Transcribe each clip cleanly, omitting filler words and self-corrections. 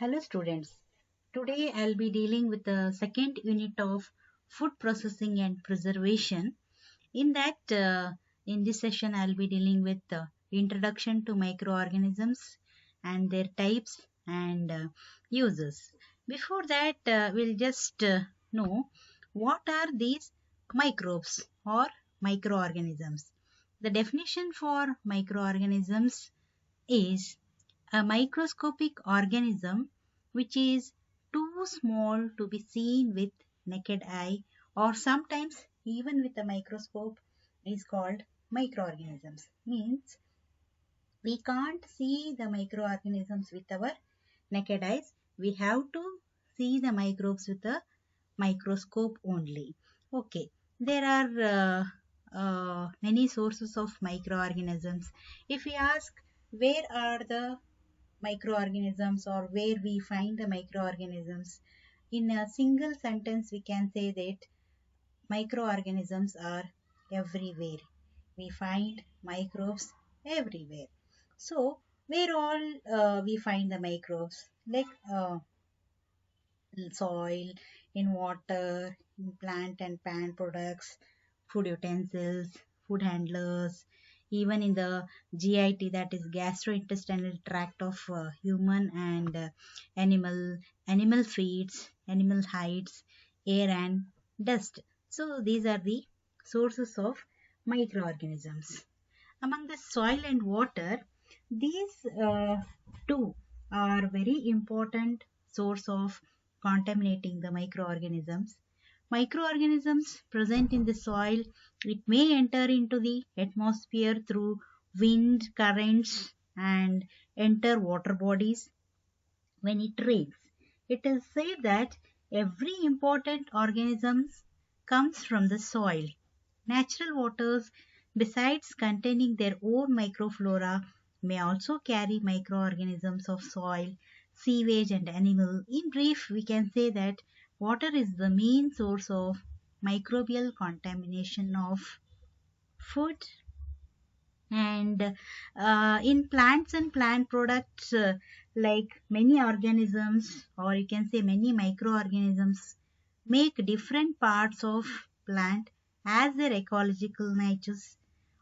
Hello students. Today I'll be dealing with the second unit of food processing and preservation. In this session I'll be dealing with introduction to microorganisms and their types and uses. Before that we'll just know what are these microbes or microorganisms. The definition for microorganisms is a microscopic organism which is too small to be seen with naked eye or sometimes even with a microscope is called microorganisms. Means we can't see the microorganisms with our naked eyes. We have to see the microbes with a microscope only. Okay, there are many sources of microorganisms. If we ask where are the microorganisms or where we find the microorganisms, in a single sentence we can say that microorganisms are everywhere. We find microbes everywhere. So where all we find the microbes, like soil, in water, in plant and plant products, food utensils, food handlers, even in the GIT, that is gastrointestinal tract of human and animal feeds, animal hides, air and dust. So these are the sources of microorganisms. Among the soil and water, these two are very important source of contaminating the microorganisms. Microorganisms present in the soil, it may enter into the atmosphere through wind, currents and enter water bodies when it rains. It is said that every important organism comes from the soil. Natural waters, besides containing their own microflora, may also carry microorganisms of soil, sewage, and animal. In brief, we can say that water is the main source of microbial contamination of food. And in plants and plant products, like many organisms, or you can say many microorganisms, make different parts of plant as their ecological natures,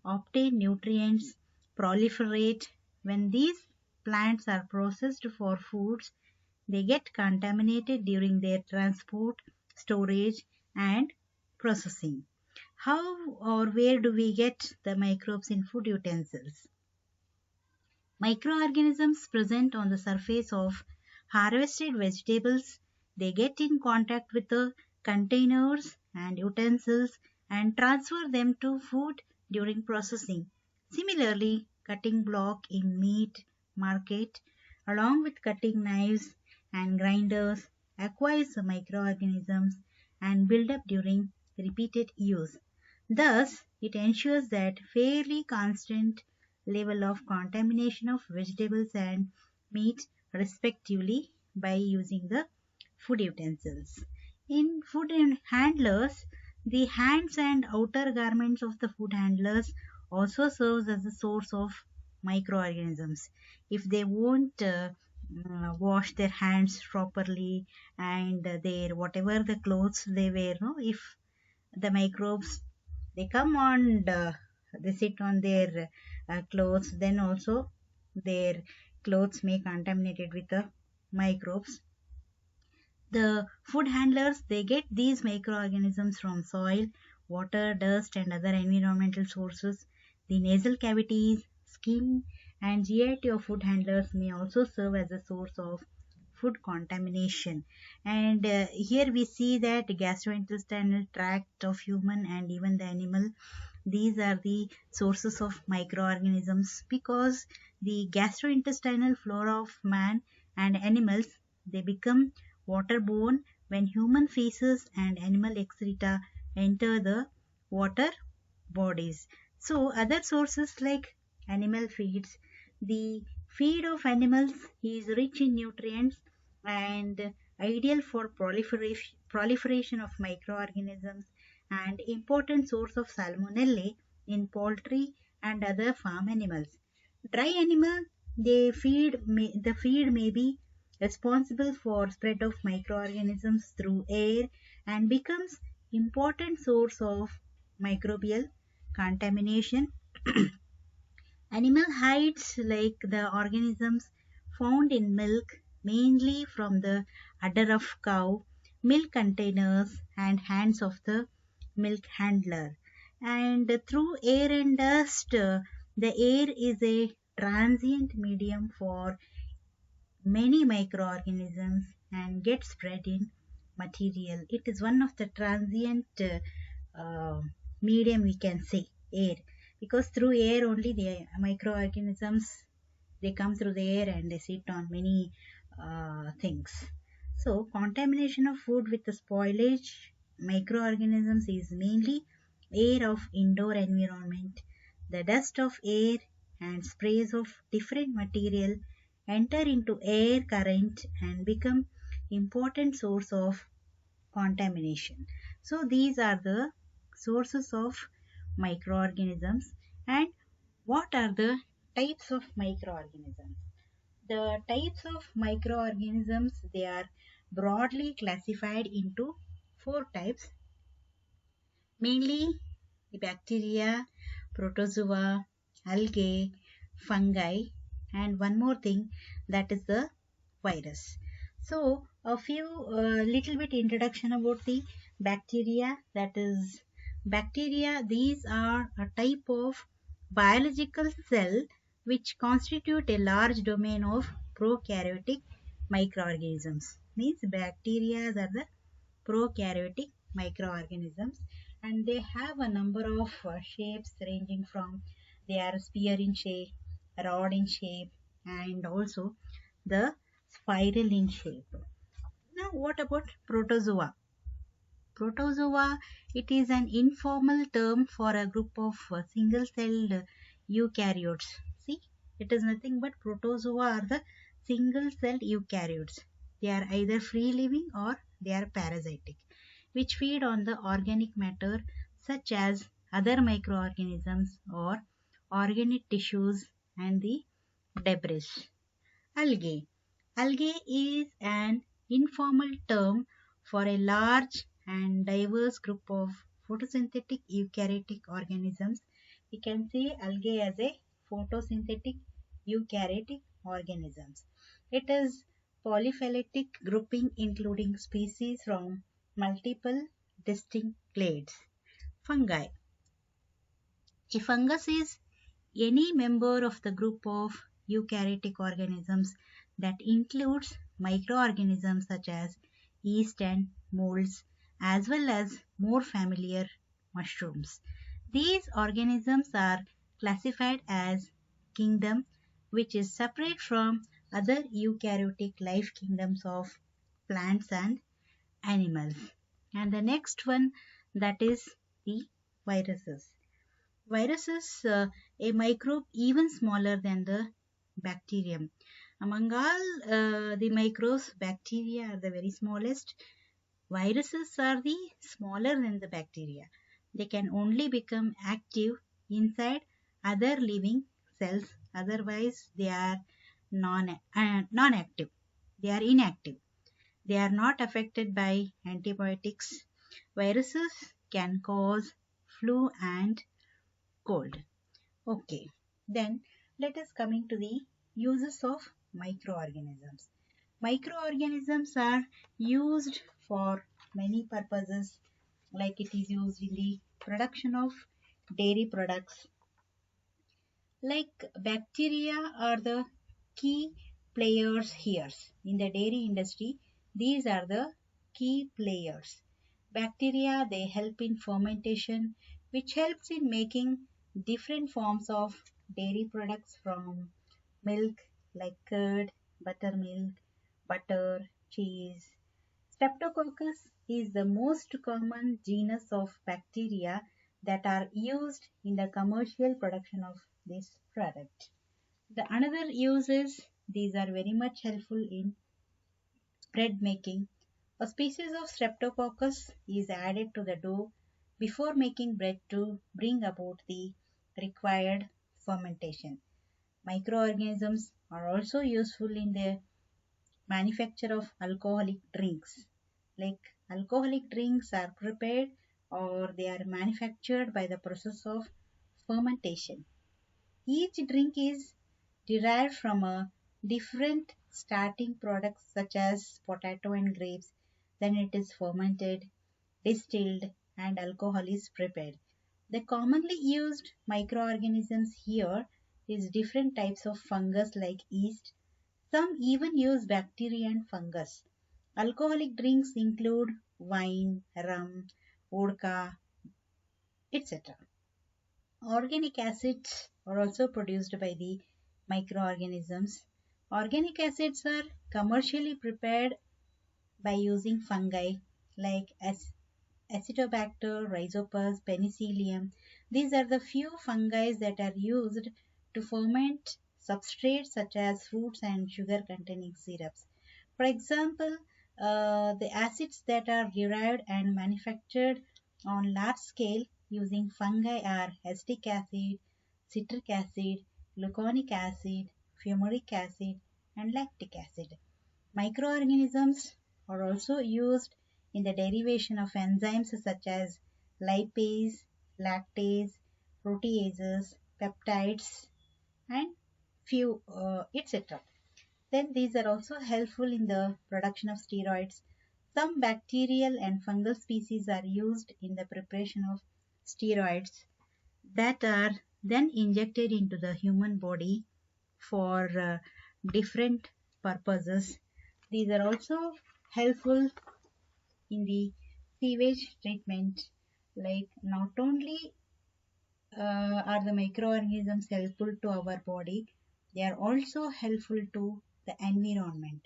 obtain nutrients, proliferate. When these plants are processed for foods, they get contaminated during their transport, storage, and processing. How or where do we get the microbes in food utensils? Microorganisms present on the surface of harvested vegetables, they get in contact with the containers and utensils and transfer them to food during processing. Similarly, cutting block in meat market along with cutting knives and grinders acquires the microorganisms and build up during repeated use. Thus, it ensures that fairly constant level of contamination of vegetables and meat respectively by using the food utensils. In food handlers, the hands and outer garments of the food handlers also serves as a source of microorganisms. If they won't wash their hands properly and their whatever the clothes they wear, no, if the microbes they come on they sit on their clothes, then also their clothes may contaminated with the microbes. The food handlers, they get these microorganisms from soil, water, dust and other environmental sources. The nasal cavities, skin and GIT of food handlers may also serve as a source of food contamination. And here we see that gastrointestinal tract of human and even the animal, these are the sources of microorganisms because the gastrointestinal flora of man and animals, they become waterborne when human feces and animal excreta enter the water bodies. So other sources like animal feeds, the feed of animals is rich in nutrients and ideal for proliferation of microorganisms and important source of salmonella in poultry and other farm animals. Dry animal, the feed may be responsible for spread of microorganisms through air and becomes important source of microbial contamination. Animal hides like the organisms found in milk mainly from the udder of cow, milk containers and hands of the milk handler. And through air and dust, the air is a transient medium for many microorganisms and get spread in material. It is one of the transient medium we can say, air, because through air only the microorganisms they come through the air and they sit on many things. So contamination of food with the spoilage microorganisms is mainly air of indoor environment. The dust of air and sprays of different material enter into air current and become important source of contamination. So these are the sources of microorganisms. And what are the types of microorganisms? The types of microorganisms, they are broadly classified into four types, mainly the bacteria, protozoa, algae, fungi, and one more thing, that is the virus. So a few little bit introduction about the bacteria. That is, bacteria, these are a type of biological cell which constitute a large domain of prokaryotic microorganisms. Means bacteria are the prokaryotic microorganisms, and they have a number of shapes ranging from, they are sphere in shape, rod in shape, and also the spiral in shape. Now what about protozoa? Protozoa, it is an informal term for a group of single-celled eukaryotes. See, it is nothing but protozoa are the single-celled eukaryotes. They are either free-living or they are parasitic, which feed on the organic matter such as other microorganisms or organic tissues and the debris. Algae. Algae is an informal term for a large and diverse group of photosynthetic eukaryotic organisms. We can say algae as a photosynthetic eukaryotic organisms. It is polyphyletic grouping including species from multiple distinct clades. Fungi. A fungus is any member of the group of eukaryotic organisms that includes microorganisms such as yeast and molds, as well as more familiar mushrooms. These organisms are classified as kingdom, which is separate from other eukaryotic life kingdoms of plants and animals. And the next one, that is the viruses. Viruses, a microbe even smaller than the bacterium. Among all the microbes, bacteria are the very smallest. Viruses are the smaller than the bacteria. They can only become active inside other living cells. Otherwise, they are non-active. They are inactive. They are not affected by antibiotics. Viruses can cause flu and cold. Okay, then let us coming to the uses of microorganisms. Microorganisms are used for many purposes, like it is used in the production of dairy products. Like bacteria are the key players here. In the dairy industry, these are the key players. Bacteria, they help in fermentation, which helps in making different forms of dairy products from milk like curd, buttermilk, butter, cheese. Streptococcus is the most common genus of bacteria that are used in the commercial production of this product. The another use is, these are very much helpful in bread making. A species of Streptococcus is added to the dough before making bread to bring about the required fermentation. Microorganisms are also useful in the manufacture of alcoholic drinks. Like alcoholic drinks are prepared or they are manufactured by the process of fermentation. Each drink is derived from a different starting products such as potato and grapes. Then it is fermented, distilled, and alcohol is prepared. The commonly used microorganisms here is different types of fungus like yeast. Some even use bacteria and fungus. Alcoholic drinks include wine, rum, vodka, etc. Organic acids are also produced by the microorganisms. Organic acids are commercially prepared by using fungi like Acetobacter, Rhizopus, Penicillium. These are the few fungi that are used to ferment substrates such as fruits and sugar containing syrups. For example, the acids that are derived and manufactured on large scale using fungi are acetic acid, citric acid, gluconic acid, fumaric acid, and lactic acid. Microorganisms are also used in the derivation of enzymes such as lipase, lactase, proteases, peptides, and few etc. Then these are also helpful in the production of steroids. Some bacterial and fungal species are used in the preparation of steroids that are then injected into the human body for different purposes. These are also helpful in the sewage treatment. Like not only are the microorganisms helpful to our body, they are also helpful to the environment.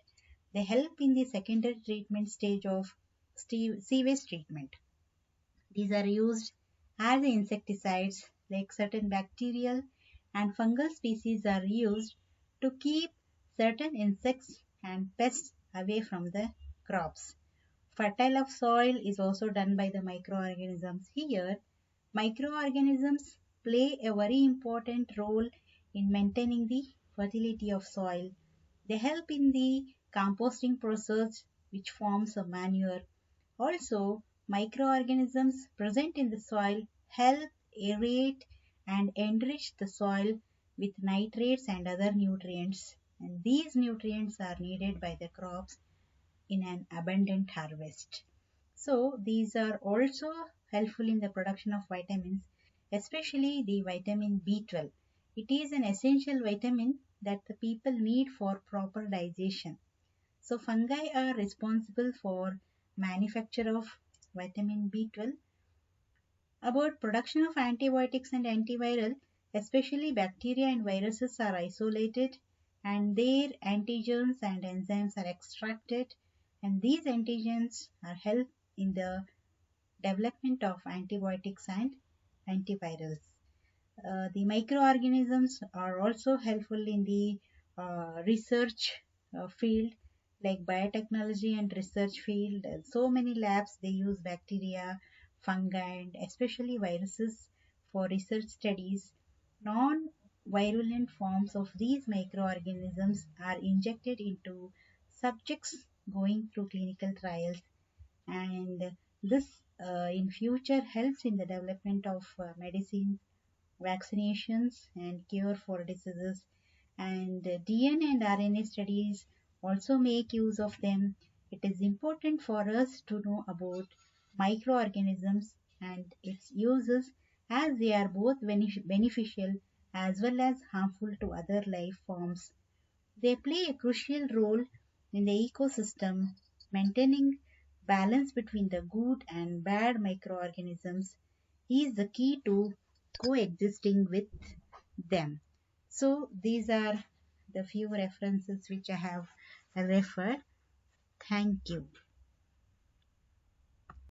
They help in the secondary treatment stage of sewage treatment. These are used as insecticides, like certain bacterial and fungal species are used to keep certain insects and pests away from the crops. Fertile of soil is also done by the microorganisms. Here, microorganisms play a very important role in maintaining the fertility of soil. They help in the composting process, which forms a manure. Also, microorganisms present in the soil help aerate and enrich the soil with nitrates and other nutrients. And these nutrients are needed by the crops in an abundant harvest. So, these are also helpful in the production of vitamins, especially the vitamin B12. It is an essential vitamin that the people need for proper digestion. So fungi are responsible for manufacture of vitamin B12. About production of antibiotics and antiviral, especially bacteria and viruses are isolated and their antigens and enzymes are extracted, and these antigens are help in the development of antibiotics and antivirals. The microorganisms are also helpful in the research field like biotechnology and research field. So many labs they use bacteria, fungi, and especially viruses for research studies. Non-virulent forms of these microorganisms are injected into subjects going through clinical trials, and this in future helps in the development of medicine, vaccinations, and cure for diseases. And DNA and RNA studies also make use of them. It is important for us to know about microorganisms and its uses, as they are both beneficial as well as harmful to other life forms. They play a crucial role in the ecosystem, maintaining balance between the good and bad microorganisms is the key to coexisting with them. So these are the few references which I have referred. Thank you.